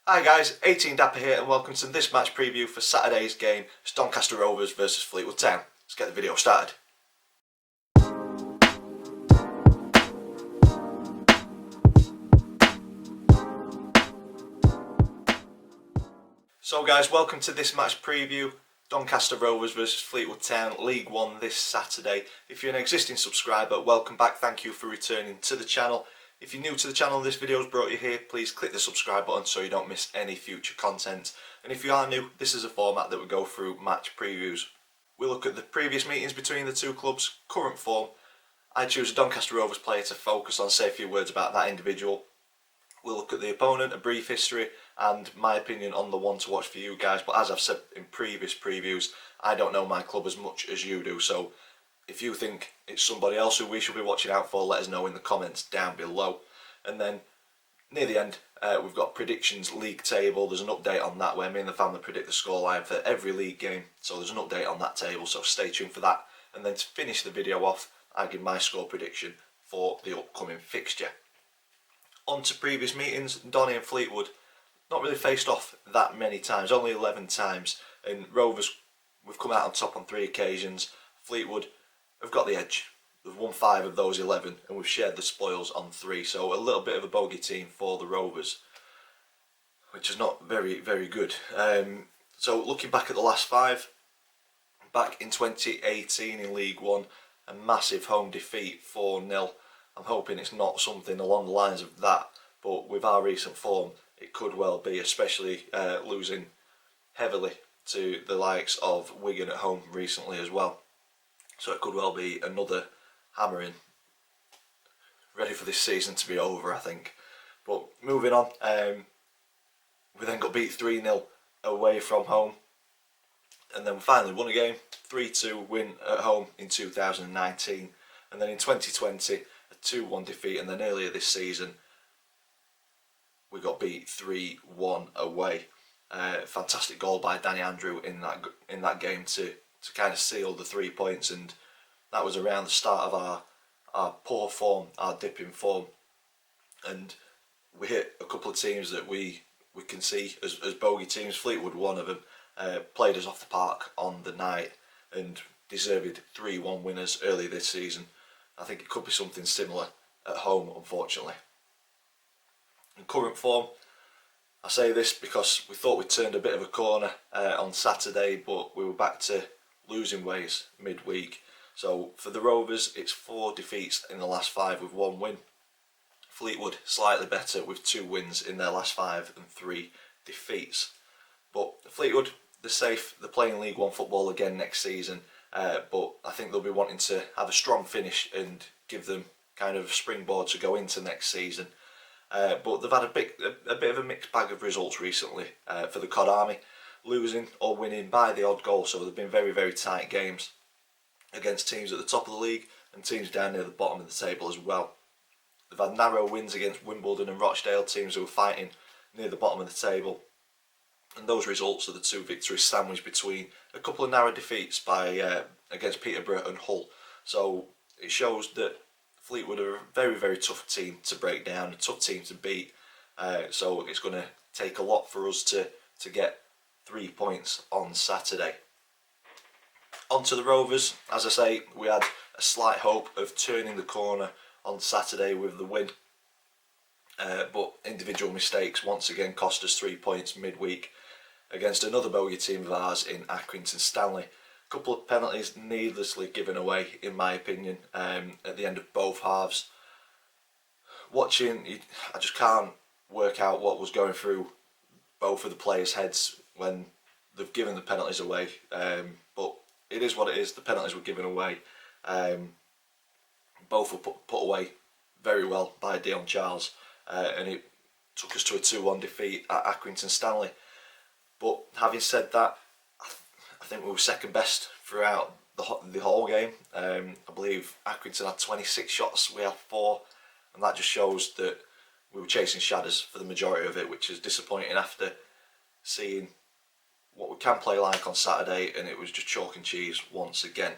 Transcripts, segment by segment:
Hi guys, 18 Dapper here and welcome to this match preview for Saturday's game. It's Doncaster Rovers versus Fleetwood Town. Let's get the video started. So guys, welcome to this match preview. Doncaster Rovers versus Fleetwood Town, League 1 this Saturday. If you're an existing subscriber, welcome back. Thank you for returning to the channel. If you're new to the channel and this video has brought you here, please click the subscribe button so you don't miss any future content. And if you are new, this is a format that we go through match previews. We look at the previous meetings between the two clubs, current form. I choose a Doncaster Rovers player to focus on, say a few words about that individual. We'll look at the opponent, a brief history, and my opinion on the one to watch for you guys. But as I've said in previous previews, I don't know my club as much as you do, so if you think it's somebody else who we should be watching out for, let us know in the comments down below. And then near the end, we've got predictions, league table. There's an update on that where me and the family predict the scoreline for every league game. So there's an update on that table, so stay tuned for that. And then to finish the video off, I give my score prediction for the upcoming fixture. On to previous meetings, Donny and Fleetwood not really faced off that many times, only 11 times. And Rovers, we've come out on top on 3 occasions. Fleetwood have got the edge. They've won 5 of those 11 and we've shared the spoils on 3, so a little bit of a bogey team for the Rovers, which is not very good. So looking back at the last 5, back in 2018 in League 1, a massive home defeat 4-0. I'm hoping it's not something along the lines of that, but with our recent form it could well be, especially losing heavily to the likes of Wigan at home recently as well. So it could well be another hammering. Ready for this season to be over, I think. But moving on, we then got beat 3-0 away from home. And then we finally won a game, 3-2 win at home in 2019. And then in 2020, a 2-1 defeat. And then earlier this season, we got beat 3-1 away. Fantastic goal by Danny Andrew in that game to kind of seal the 3 points, and that was around the start of our poor form, our dip in form, and we hit a couple of teams that we can see as bogey teams. Fleetwood, one of them, played us off the park on the night and deserved 3-1 winners early this season. I think it could be something similar at home, unfortunately. In current form, I say this because we thought we turned a bit of a corner on Saturday, but we were back to losing ways midweek. So for the Rovers, it's 4 defeats in the last 5 with 1 win. Fleetwood slightly better with 2 wins in their last 5 and 3 defeats. But Fleetwood, they're safe. They're playing League 1 football again next season, but I think they'll be wanting to have a strong finish and give them kind of a springboard to go into next season. But they've had a bit of a mixed bag of results recently for the Cod Army, losing or winning by the odd goal. So they've been very tight games against teams at the top of the league and teams down near the bottom of the table as well. They've had narrow wins against Wimbledon and Rochdale, teams who are fighting near the bottom of the table. And those results are the 2 victories sandwiched between a couple of narrow defeats by against Peterborough and Hull. So it shows that Fleetwood are a very tough team to break down, a tough team to beat. So it's going to take a lot for us to get 3 points on Saturday. On to the Rovers. As I say, we had a slight hope of turning the corner on Saturday with the win. But individual mistakes once again cost us 3 points midweek against another bogey team of ours in Accrington Stanley. A couple of penalties needlessly given away, in my opinion, at the end of both halves. Watching, I just can't work out what was going through both of the players' heads when they've given the penalties away. But it is what it is. The penalties were given away. Both were put away very well by Dion Charles, and it took us to a 2-1 defeat at Accrington Stanley. But having said that, I think we were second best throughout the whole game. I believe Accrington had 26 shots, we had 4, and that just shows that we were chasing shadows for the majority of it, which is disappointing after seeing what we can play like on Saturday, and it was just chalk and cheese once again.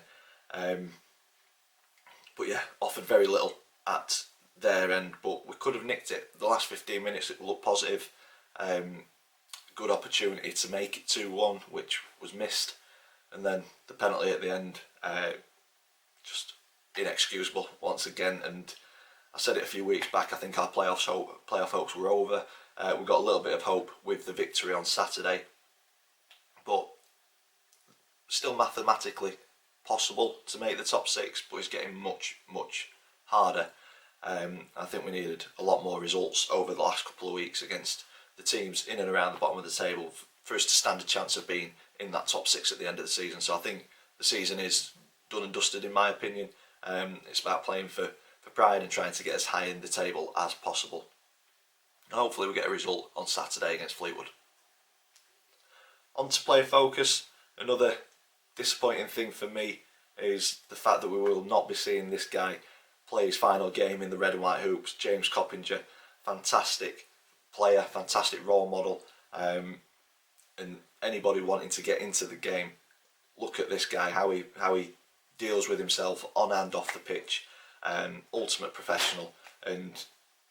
But yeah, offered very little at their end, but we could have nicked it. The last 15 minutes it looked positive. good opportunity to make it 2-1, which was missed, and then the penalty at the end, just inexcusable once again. And I said it a few weeks back, I think our playoff hopes were over. We got a little bit of hope with the victory on Saturday, but still mathematically possible to make the top 6, but it's getting much harder. I think we needed a lot more results over the last couple of weeks against the teams in and around the bottom of the table for us to stand a chance of being in that top 6 at the end of the season. So I think the season is done and dusted in my opinion. It's about playing for pride and trying to get as high in the table as possible. And hopefully we get a result on Saturday against Fleetwood. On to player focus. Another disappointing thing for me is the fact that we will not be seeing this guy play his final game in the red and white hoops. James Coppinger, fantastic player, fantastic role model, and anybody wanting to get into the game, look at this guy, how he deals with himself on and off the pitch. Ultimate professional, and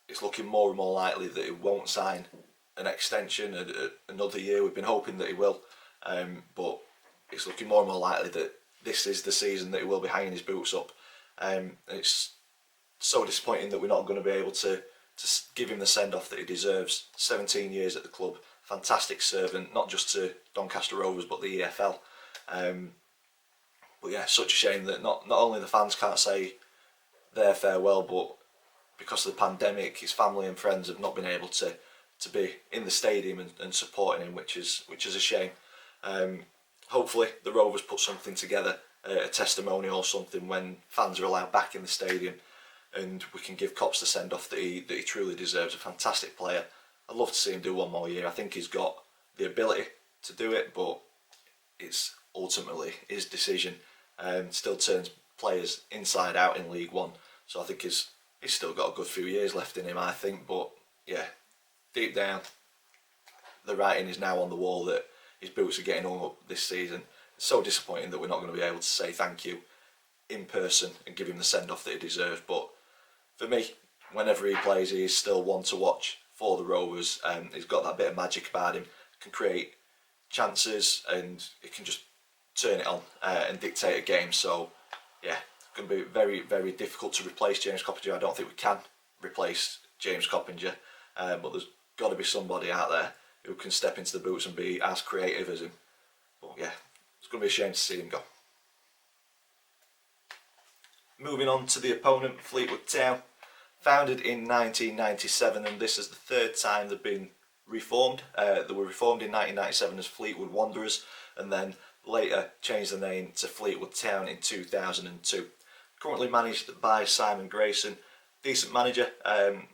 it's looking more and more likely that he won't sign an extension another year. We've been hoping that he will, but it's looking more and more likely that this is the season that he will be hanging his boots up. It's so disappointing that we're not going to be able to give him the send-off that he deserves. 17 years at the club, fantastic servant, not just to Doncaster Rovers but the EFL. But yeah, such a shame that not only the fans can't say their farewell, but because of the pandemic, his family and friends have not been able to be in the stadium and supporting him, which is a shame. Hopefully the Rovers put something together, a testimonial or something, when fans are allowed back in the stadium, and we can give Cops the send-off that he truly deserves. A fantastic player. I'd love to see him do one more year. I think he's got the ability to do it, but it's ultimately his decision. Still turns players inside out in League One, so I think he's still got a good few years left in him, I think. But yeah, deep down, the writing is now on the wall that his boots are getting hung up this season. It's so disappointing that we're not going to be able to say thank you in person and give him the send-off that he deserves. But for me, whenever he plays, he is still one to watch for the Rovers. He's got that bit of magic about him, can create chances, and he can just turn it on and dictate a game. So yeah, it's going to be very, very difficult to replace James Coppinger. I don't think we can replace James Coppinger, but there's got to be somebody out there who can step into the boots and be as creative as him. But yeah, it's going to be a shame to see him go. Moving on to the opponent, Fleetwood Town. Founded in 1997, and this is the third time they've been reformed. They were reformed in 1997 as Fleetwood Wanderers, and then later changed the name to Fleetwood Town in 2002. Currently managed by Simon Grayson. Decent manager.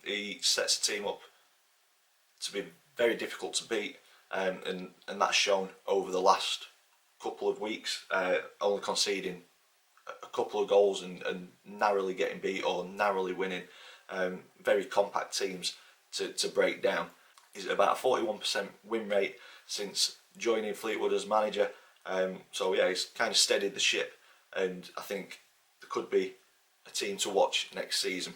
He sets the team up to be very difficult to beat, and that's shown over the last couple of weeks, only conceding a couple of goals and narrowly getting beat or narrowly winning. Very compact teams to break down. He's at about a 41% win rate since joining Fleetwood as manager. So yeah, he's kind of steadied the ship, and I think there could be a team to watch next season.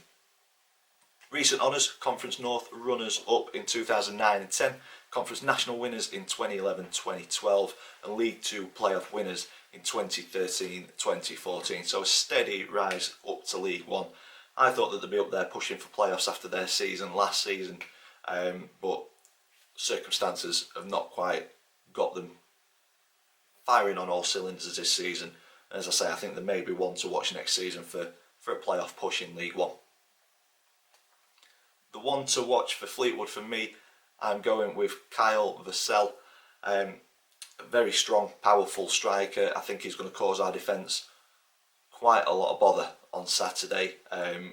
Recent honours: Conference North runners-up in 2009 and 10, Conference National winners in 2011-2012, and League 2 playoff winners in 2013-2014. So a steady rise up to League 1. I thought that they'd be up there pushing for playoffs after their season last season, but circumstances have not quite got them firing on all cylinders this season. As I say, I think there may be one to watch next season for a playoff push in League 1. The one to watch for Fleetwood for me, I'm going with Kyle Vassell. A very strong, powerful striker. I think he's going to cause our defence quite a lot of bother on Saturday. I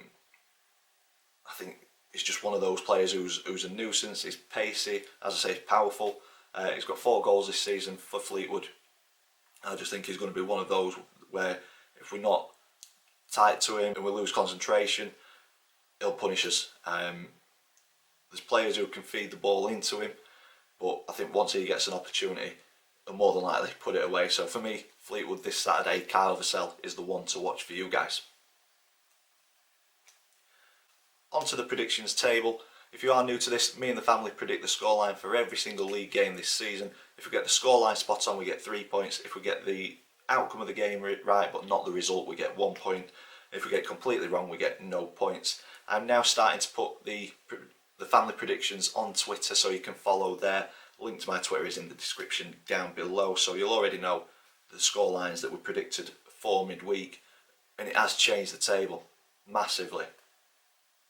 think he's just one of those players who's a nuisance. He's pacey, as I say, powerful. He's got 4 goals this season for Fleetwood. I just think he's going to be one of those where if we're not tight to him and we lose concentration, he'll punish us. There's players who can feed the ball into him, but I think once he gets an opportunity, he'll more than likely put it away. So for me, Fleetwood this Saturday, Kyle Vassell is the one to watch for you guys. Onto the predictions table. If you are new to this, me and the family predict the scoreline for every single league game this season. If we get the scoreline spot on, we get 3 points. If we get the outcome of the game right but not the result, we get 1 point. If we get completely wrong, we get no points. I'm now starting to put the family predictions on Twitter, so you can follow there. Link to my Twitter is in the description down below, so you'll already know the score lines that we predicted for midweek, and it has changed the table massively.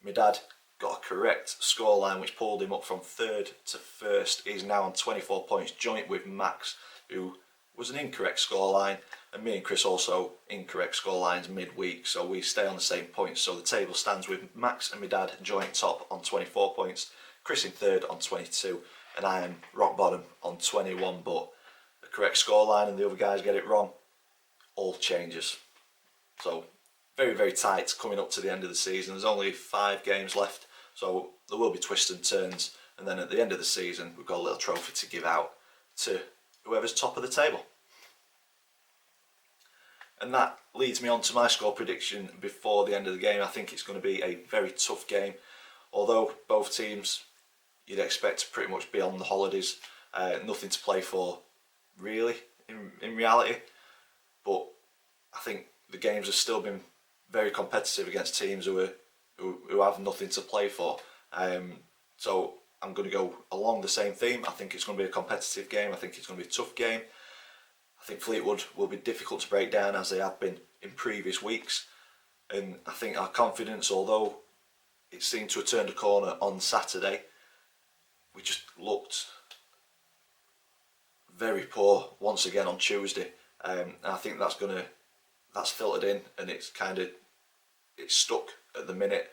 My dad got a correct scoreline which pulled him up from 3rd to 1st. He's now on 24 points, joint with Max, who was an incorrect scoreline, and me and Chris also incorrect scorelines midweek, so we stay on the same points. So the table stands with Max and my dad joint top on 24 points, Chris in 3rd on 22, and I am rock bottom on 21, but the correct scoreline and the other guys get it wrong, all changes. So very, very tight coming up to the end of the season. There's only 5 games left, so there will be twists and turns, and then at the end of the season we've got a little trophy to give out to whoever's top of the table. And that leads me on to my score prediction before the end of the game. I think it's going to be a very tough game, although both teams you'd expect to pretty much be on the holidays, nothing to play for really in reality, but I think the games have still been very competitive against teams who have nothing to play for. So I'm going to go along the same theme. I think it's going to be a competitive game. I think it's going to be a tough game. I think Fleetwood will be difficult to break down, as they have been in previous weeks. And I think our confidence, although it seemed to have turned a corner on Saturday, we just looked very poor once again on Tuesday. And I think that's filtered in, and it's stuck at the minute,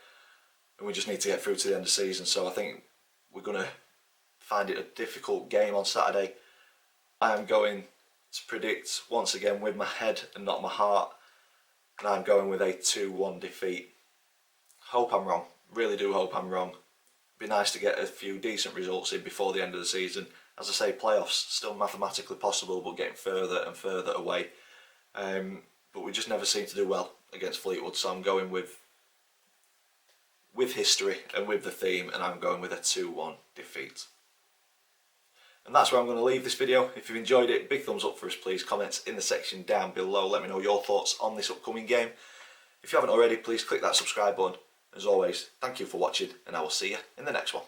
and we just need to get through to the end of the season. So I think we're going to find it a difficult game on Saturday. I am going to predict once again with my head and not my heart, and I'm going with a 2-1 defeat. Hope I'm wrong, really do hope I'm wrong. Be nice to get a few decent results in before the end of the season. As I say, playoffs still mathematically possible, but getting further and further away. But we just never seem to do well against Fleetwood, so I'm going with history and with the theme, and I'm going with a 2-1 defeat. And that's where I'm going to leave this video. If you've enjoyed it, big thumbs up for us please. Comments in the section down below. Let me know your thoughts on this upcoming game. If you haven't already, please click that subscribe button. As always, thank you for watching, and I will see you in the next one.